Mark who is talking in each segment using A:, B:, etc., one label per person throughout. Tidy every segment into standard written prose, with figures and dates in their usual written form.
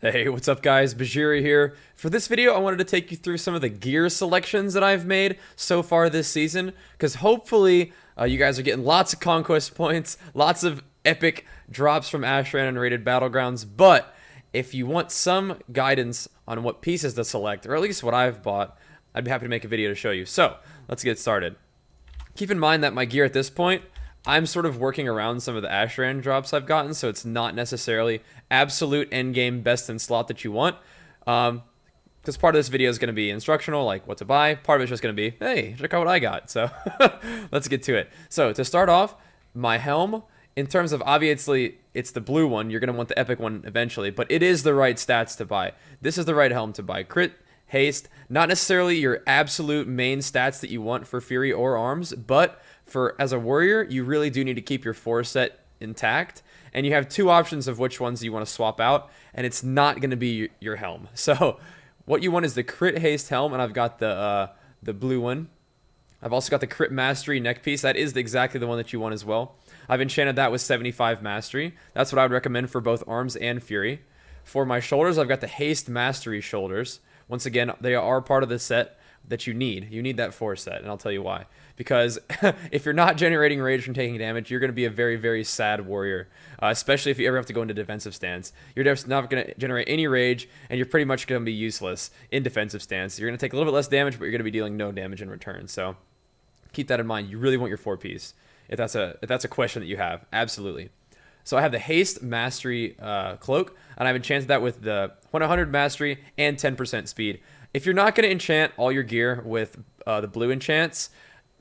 A: Hey, what's up guys? Bajheera here. For this video, I wanted to take you through some of the gear selections that I've made so far this season, because hopefully you guys are getting lots of conquest points, lots of epic drops from Ashran and Rated Battlegrounds, but if you want some guidance on what pieces to select, or at least what I've bought, I'd be happy to make a video to show you. So, let's get started. Keep in mind that my gear at this point, I'm sort of working around some of the Ashran drops I've gotten, so it's not necessarily absolute endgame best in slot that you want. Because part of this video is going to be instructional, like what to buy. Part of it's just going to be, hey, check out what I got. So let's get to it. So to start off, my helm, in terms of obviously it's the blue one, you're going to want the epic one eventually, but it is the right stats to buy. This is the right helm to buy. Crit, haste, not necessarily your absolute main stats that you want for Fury or Arms, but for as a warrior, you really do need to keep your 4 set intact, and you have 2 options of which ones you want to swap out, and it's not going to be your helm. So what you want is the crit haste helm, and I've got the blue one. I've also got the crit mastery neck piece. That is exactly the one that you want as well. I've enchanted that with 75 mastery. That's what I would recommend for both Arms and Fury. For my shoulders, I've got the haste mastery shoulders. Once again, they are part of the set that you need. You need that 4 set, and I'll tell you why. Because if you're not generating rage from taking damage, you're going to be a very, very sad warrior. Especially if you ever have to go into defensive stance. You're just not going to generate any rage, and you're pretty much going to be useless in defensive stance. You're going to take a little bit less damage, but you're going to be dealing no damage in return. So keep that in mind. You really want your 4-piece. If that's a question that you have. Absolutely. So I have the haste mastery cloak, and I've enchanted that with the 100 mastery and 10% speed. If you're not going to enchant all your gear with the blue enchants,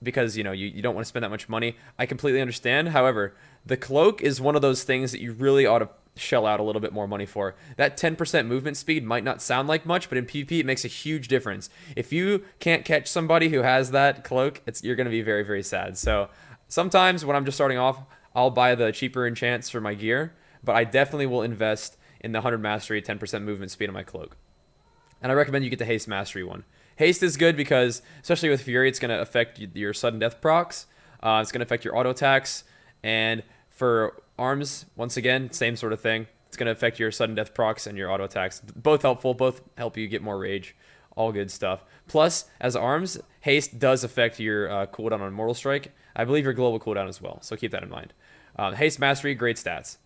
A: because you don't want to spend that much money, I completely understand. However, the cloak is one of those things that you really ought to shell out a little bit more money for. That 10% movement speed might not sound like much, but in PvP it makes a huge difference. If you can't catch somebody who has that cloak, you're going to be very, very sad. So sometimes when I'm just starting off, I'll buy the cheaper enchants for my gear, but I definitely will invest in the 100 mastery, 10% movement speed on my cloak. And I recommend you get the haste mastery one. Haste is good because, especially with Fury, it's going to affect your sudden death procs. It's going to affect your auto attacks. And for Arms, once again, same sort of thing. It's going to affect your sudden death procs and your auto attacks. Both helpful. Both help you get more rage. All good stuff. Plus, as Arms, Haste does affect your cooldown on Mortal Strike. I believe your global cooldown as well. So keep that in mind. Haste Mastery, great stats.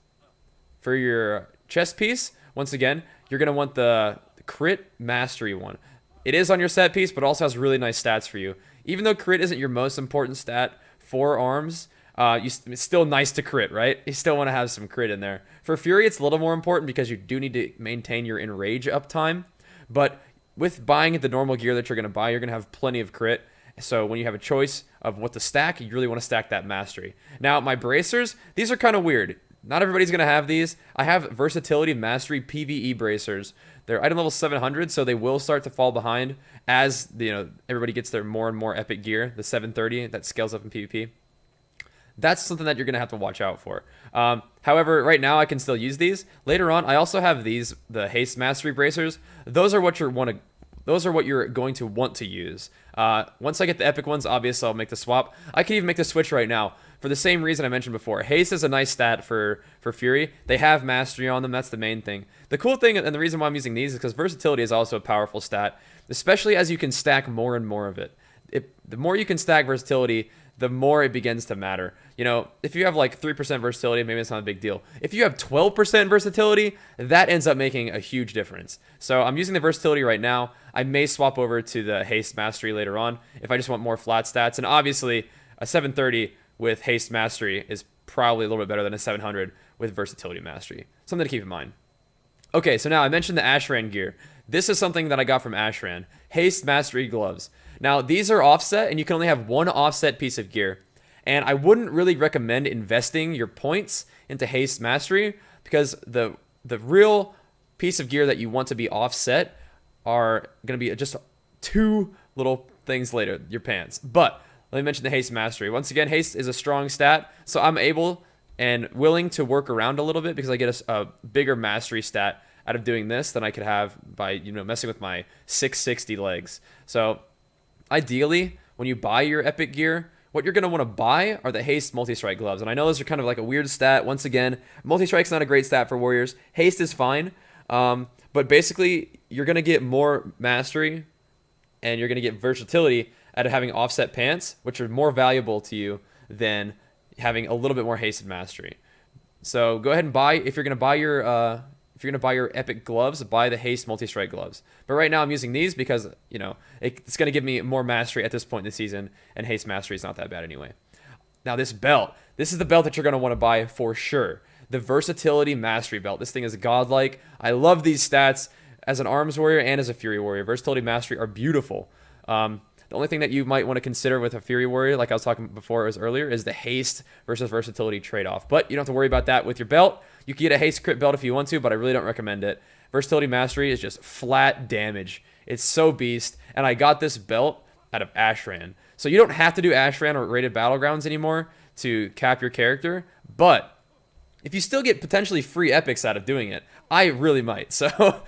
A: For your chest piece, once again, you're going to want the Crit Mastery one. It is on your set piece, but also has really nice stats for you. Even though crit isn't your most important stat for Arms, it's still nice to crit, right? You still want to have some crit in there. For Fury, it's a little more important because you do need to maintain your enrage uptime. But with buying the normal gear that you're going to buy, you're going to have plenty of crit. So when you have a choice of what to stack, you really want to stack that mastery. Now, my bracers, these are kind of weird. Not everybody's going to have these. I have Versatility Mastery PvE bracers. They're item level 700, so they will start to fall behind as everybody gets their more and more epic gear, the 730 that scales up in PvP. That's something that you're going to have to watch out for. However, right now I can still use these. Later on, I also have these, the Haste Mastery bracers. Those are what you're going to want to use. Once I get the epic ones, obviously I'll make the swap. I can even make the switch right now for the same reason I mentioned before. Haste is a nice stat for Fury. They have mastery on them. That's the main thing. The cool thing, and the reason why I'm using these, is because versatility is also a powerful stat, especially as you can stack more and more of it. The more you can stack versatility, the more it begins to matter. If you have like 3% versatility, maybe it's not a big deal. If you have 12% versatility, that ends up making a huge difference. So I'm using the versatility right now. I may swap over to the haste mastery later on if I just want more flat stats. And obviously, a 730 with haste mastery is probably a little bit better than a 700 with versatility mastery. Something to keep in mind. Okay, so now I mentioned the Ashran gear. This is something that I got from Ashran. Haste Mastery gloves. Now, these are offset, and you can only have one offset piece of gear. And I wouldn't really recommend investing your points into Haste Mastery because the real piece of gear that you want to be offset are going to be just 2 little things later, your pants. But let me mention the Haste Mastery. Once again, Haste is a strong stat, so I'm able and willing to work around a little bit because I get a bigger mastery stat out of doing this than I could have by messing with my 660 legs. So ideally, when you buy your epic gear, what you're going to want to buy are the Haste Multi-Strike gloves. And I know those are kind of like a weird stat. Once again, Multi-Strike's not a great stat for warriors. Haste is fine. But basically, you're going to get more mastery and you're going to get versatility out of having offset pants, which are more valuable to you than having a little bit more hasted mastery. So go ahead and buy, if you're going to buy your epic gloves, buy the haste multi-strike gloves. But right now I'm using these because, you know, it's going to give me more mastery at this point in the season, and haste mastery is not that bad anyway. Now this belt, this is the belt that you're going to want to buy for sure. The versatility mastery belt. This thing is godlike. I love these stats as an arms warrior and as a fury warrior. Versatility mastery are beautiful. The only thing that you might want to consider with a fury warrior, like I was talking before as earlier, is the haste versus versatility trade-off. But you don't have to worry about that with your belt. You can get a haste crit belt if you want to, but I really don't recommend it. Versatility mastery is just flat damage. It's so beast. And I got this belt out of Ashran. So you don't have to do Ashran or rated battlegrounds anymore to cap your character. But if you still get potentially free epics out of doing it, I really might. So,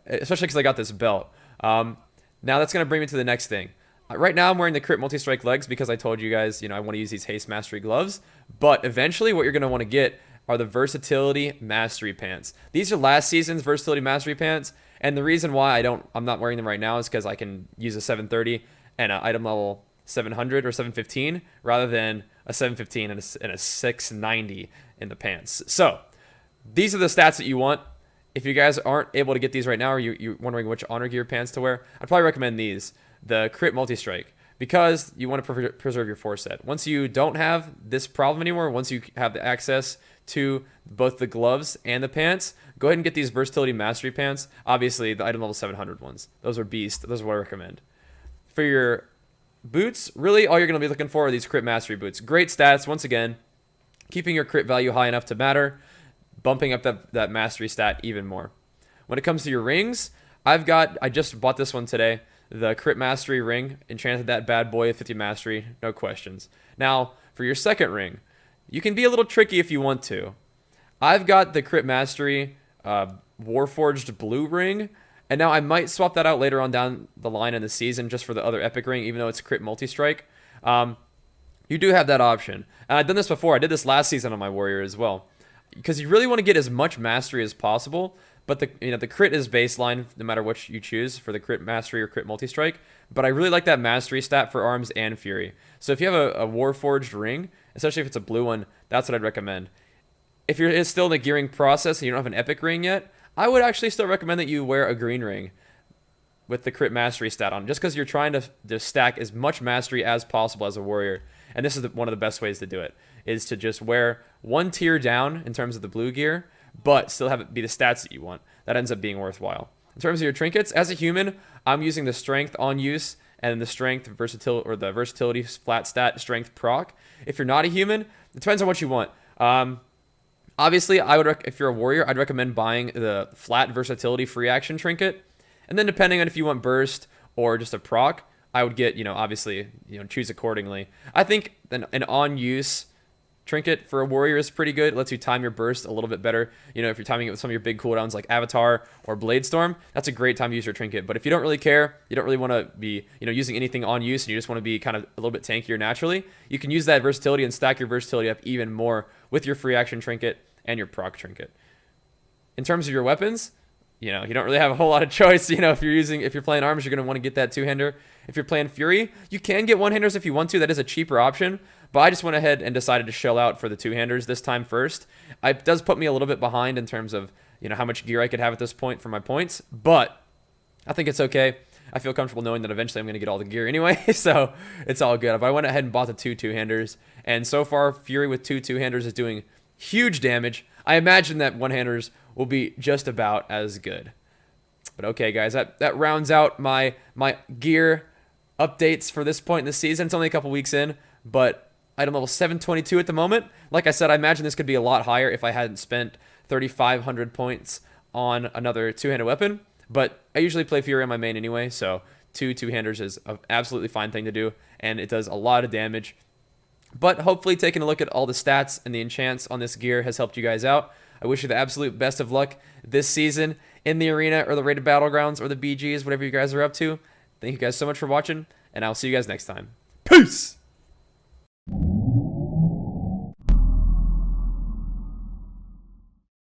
A: especially because I got this belt. Now that's going to bring me to the next thing. Right now I'm wearing the crit multi-strike legs because I told you guys, you know, I want to use these haste mastery gloves. But eventually what you're going to want to get are the versatility mastery pants. These are last season's versatility mastery pants. And the reason why I'm not wearing them right now is because I can use a 730 and an item level 700 or 715 rather than a 715 and a 690 in the pants. So these are the stats that you want. If you guys aren't able to get these right now, or you're wondering which honor gear pants to wear, I'd probably recommend these. The crit multi-strike, because you want to preserve your 4-set. Once you don't have this problem anymore, once you have the access to both the gloves and the pants, go ahead and get these versatility mastery pants. Obviously, the item level 700 ones. Those are beast. Those are what I recommend. For your boots, really all you're going to be looking for are these crit mastery boots. Great stats, once again, keeping your crit value high enough to matter, bumping up that mastery stat even more. When it comes to your rings, I just bought this one today. The crit mastery ring, enchanted that bad boy at 50 mastery, no questions. Now, for your second ring, you can be a little tricky if you want to. I've got the crit mastery Warforged blue ring, and now I might swap that out later on down the line in the season just for the other epic ring, even though it's crit multi-strike. You do have that option. And I've done this before. I did this last season on my warrior as well. Because you really want to get as much mastery as possible. But the crit is baseline no matter which you choose for the crit mastery or crit multi-strike. But I really like that mastery stat for arms and fury. So if you have a Warforged ring, especially if it's a blue one, that's what I'd recommend. If you're still in the gearing process and you don't have an epic ring yet, I would actually still recommend that you wear a green ring with the crit mastery stat on, just because you're trying to stack as much mastery as possible as a warrior. And this is one of the best ways to do it, is to just wear one tier down in terms of the blue gear, but still have it be the stats that you want. That ends up being worthwhile. In terms of your trinkets, as a human, I'm using the strength on use and the strength versatility, or the versatility flat stat strength proc. If you're not a human, it depends on what you want. Obviously, if you're a warrior, I'd recommend buying the flat versatility free action trinket. And then depending on if you want burst or just a proc, I would get, obviously, choose accordingly. I think an on-use trinket for a warrior is pretty good. It lets you time your burst a little bit better. If you're timing it with some of your big cooldowns like Avatar or Bladestorm, that's a great time to use your trinket. But if you don't really care, you don't really want to be, using anything on use, and you just want to be kind of a little bit tankier naturally, you can use that versatility and stack your versatility up even more with your free action trinket and your proc trinket. In terms of your weapons, you don't really have a whole lot of choice. If you're playing arms, you're going to want to get that two-hander. If you're playing Fury, you can get one-handers if you want to. That is a cheaper option. But I just went ahead and decided to shell out for the two-handers this time first. It does put me a little bit behind in terms of, how much gear I could have at this point for my points. But I think it's okay. I feel comfortable knowing that eventually I'm going to get all the gear anyway. So it's all good. But I went ahead and bought the two-handers. And so far, Fury with two-handers is doing huge damage. I imagine that one-handers will be just about as good. But okay, guys, that rounds out my gear updates for this point in the season. It's only a couple weeks in, but item level 722 at the moment. Like I said, I imagine this could be a lot higher if I hadn't spent 3,500 points on another two-handed weapon. But I usually play Fury on my main anyway, so two-handers is an absolutely fine thing to do, and it does a lot of damage. But hopefully taking a look at all the stats and the enchants on this gear has helped you guys out. I wish you the absolute best of luck this season in the arena or the rated battlegrounds or the BGs, whatever you guys are up to. Thank you guys so much for watching, and I'll see you guys next time. Peace!